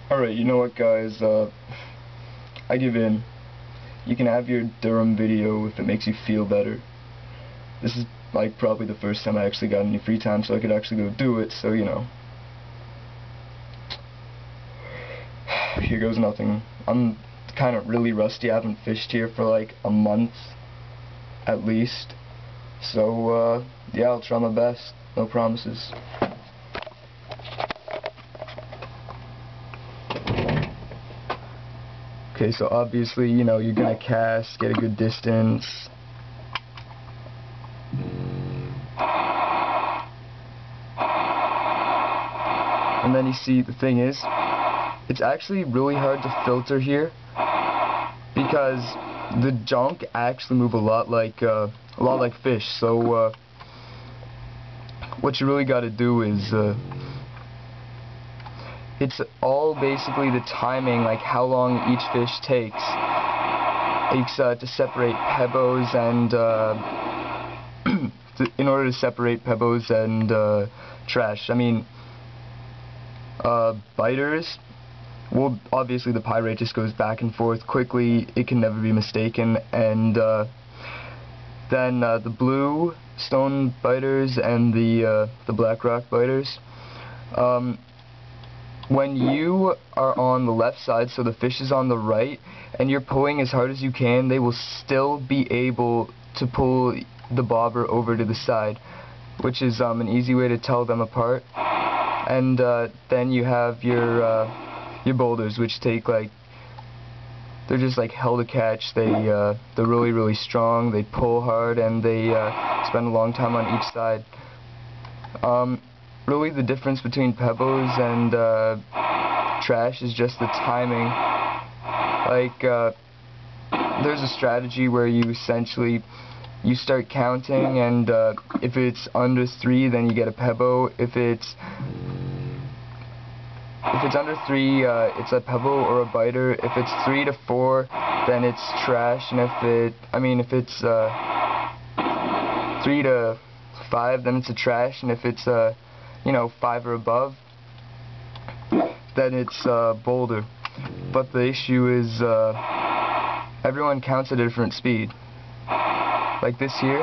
Alright, you know what, guys, I give in. You can have your Durem video if it makes you feel better. This is like probably the first time I actually got any free time so I could actually go do it, so you know. Here goes nothing. I'm kind of really rusty. I haven't fished here for like a month at least, so yeah, I'll try my best. No promises. Okay, so obviously, you know, you're gonna cast, get a good distance. And then you see, the thing is, it's actually really hard to filter here because the junk actually move a lot like fish. So what you really got to do is it's all basically the timing, like how long each fish takes to separate pebbles and in order to separate pebbles and trash. I mean, biters, well, obviously the pyrite just goes back and forth quickly, it can never be mistaken, and then the blue stone biters and the black rock biters, when you are on the left side, so the fish is on the right, and you're pulling as hard as you can, they will still be able to pull the bobber over to the side, which is an easy way to tell them apart. And then you have your boulders, which take like, they're just like hell to catch. They're really, really strong, they pull hard, and they spend a long time on each side. Really the difference between pebbles and trash is just the timing. Like, there's a strategy where you essentially, you start counting, and if it's under 3, then you get a pebble. If it's under 3, it's a pebble or a biter. If it's 3 to 4, then it's trash. And if it's 3 to 5, then it's a trash. And if it's you know, 5 or above, then it's boulder. But the issue is everyone counts at a different speed. Like this here,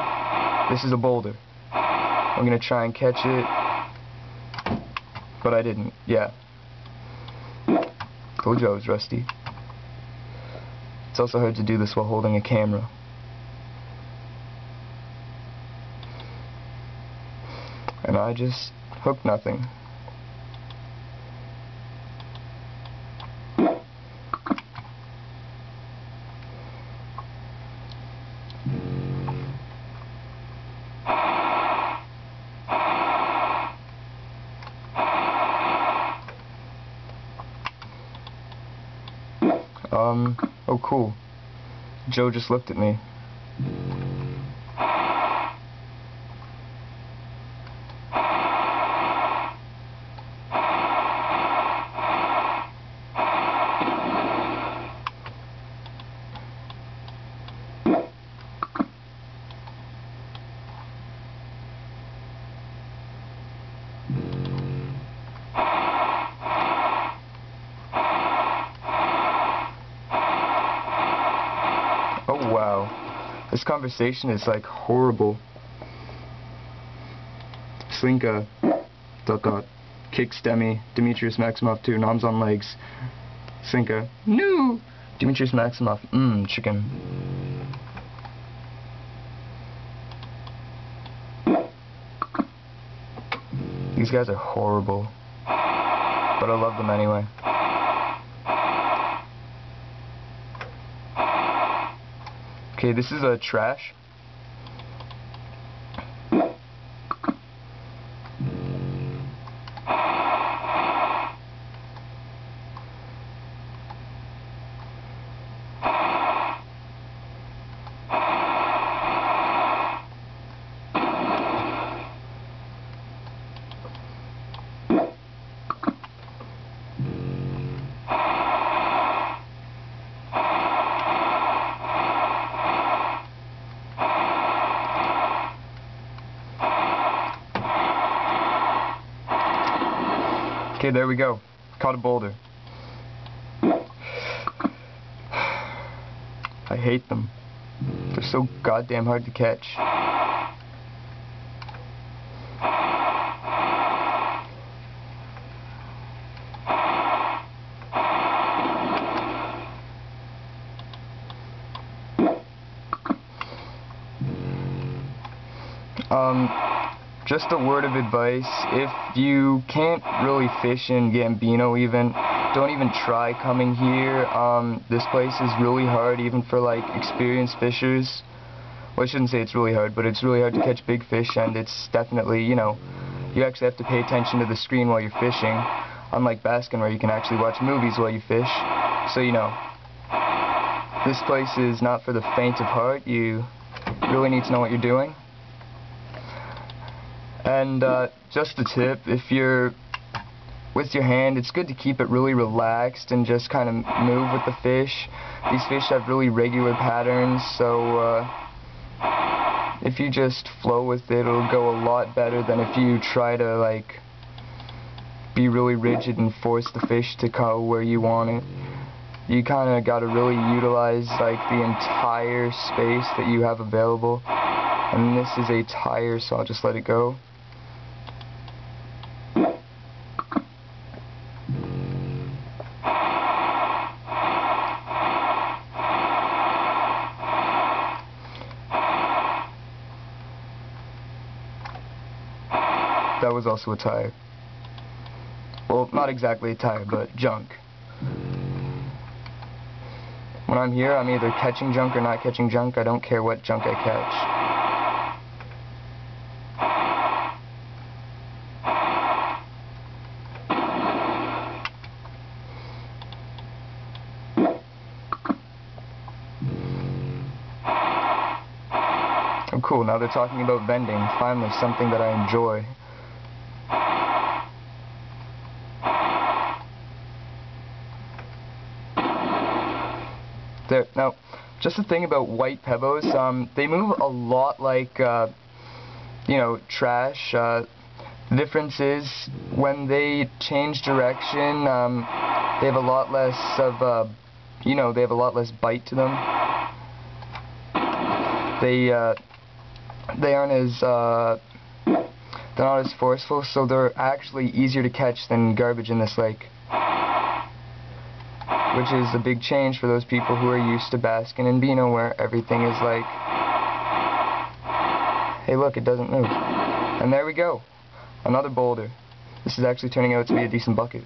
this is a boulder. I'm gonna try and catch it, but I didn't. Yeah. Told you I was rusty. It's also hard to do this while holding a camera. And I just hooked nothing. Oh cool. Joe just looked at me. Oh wow, this conversation is like horrible. Slinka, ... kick Stemi, Demetrius Maximov 2, noms on legs. Slinka, no! Demetrius Maximov, chicken. These guys are horrible, but I love them anyway. Okay, this is a trash. Okay, there we go. Caught a boulder. I hate them. They're so goddamn hard to catch. Just a word of advice, if you can't really fish in Gambino even, don't even try coming here. This place is really hard even for like experienced fishers. Well, I shouldn't say it's really hard, but it's really hard to catch big fish, and it's definitely, you know, you actually have to pay attention to the screen while you're fishing, unlike basking where you can actually watch movies while you fish. So, you know, this place is not for the faint of heart. You really need to know what you're doing. And just a tip, if you're with your hand, it's good to keep it really relaxed and just kind of move with the fish. These fish have really regular patterns, so if you just flow with it, it'll go a lot better than if you try to like be really rigid and force the fish to go where you want it. You kind of got to really utilize like the entire space that you have available. And this is a tire, so I'll just let it go. That was also a tire. Well, not exactly a tire, but junk. When I'm here, I'm either catching junk or not catching junk. I don't care what junk I catch. Oh, cool. Now they're talking about vending. Finally, something that I enjoy. There. Now, just the thing about white pebbles, they move a lot like, you know, trash. The difference is when they change direction, they have a lot less of, you know, they have a lot less bite to them. They aren't as, they're not as forceful, so they're actually easier to catch than garbage in this lake. Which is a big change for those people who are used to basking in Bino, where everything is like, hey look, it doesn't move. And there we go. Another boulder. This is actually turning out to be a decent bucket.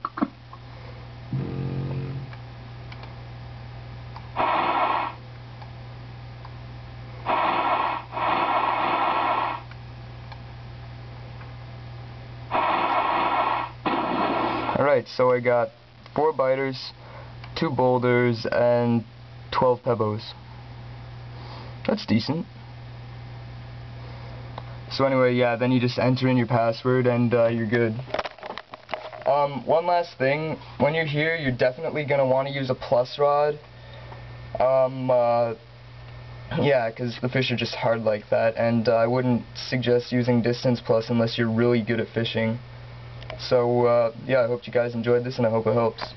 Alright, so I got 4 biters, 2 boulders, and 12 pebbles. That's decent. So anyway, yeah, then you just enter in your password and you're good. One last thing, when you're here, you're definitely going to want to use a plus rod. Yeah, because the fish are just hard like that, and I wouldn't suggest using distance plus unless you're really good at fishing. So, yeah, I hope you guys enjoyed this, and I hope it helps.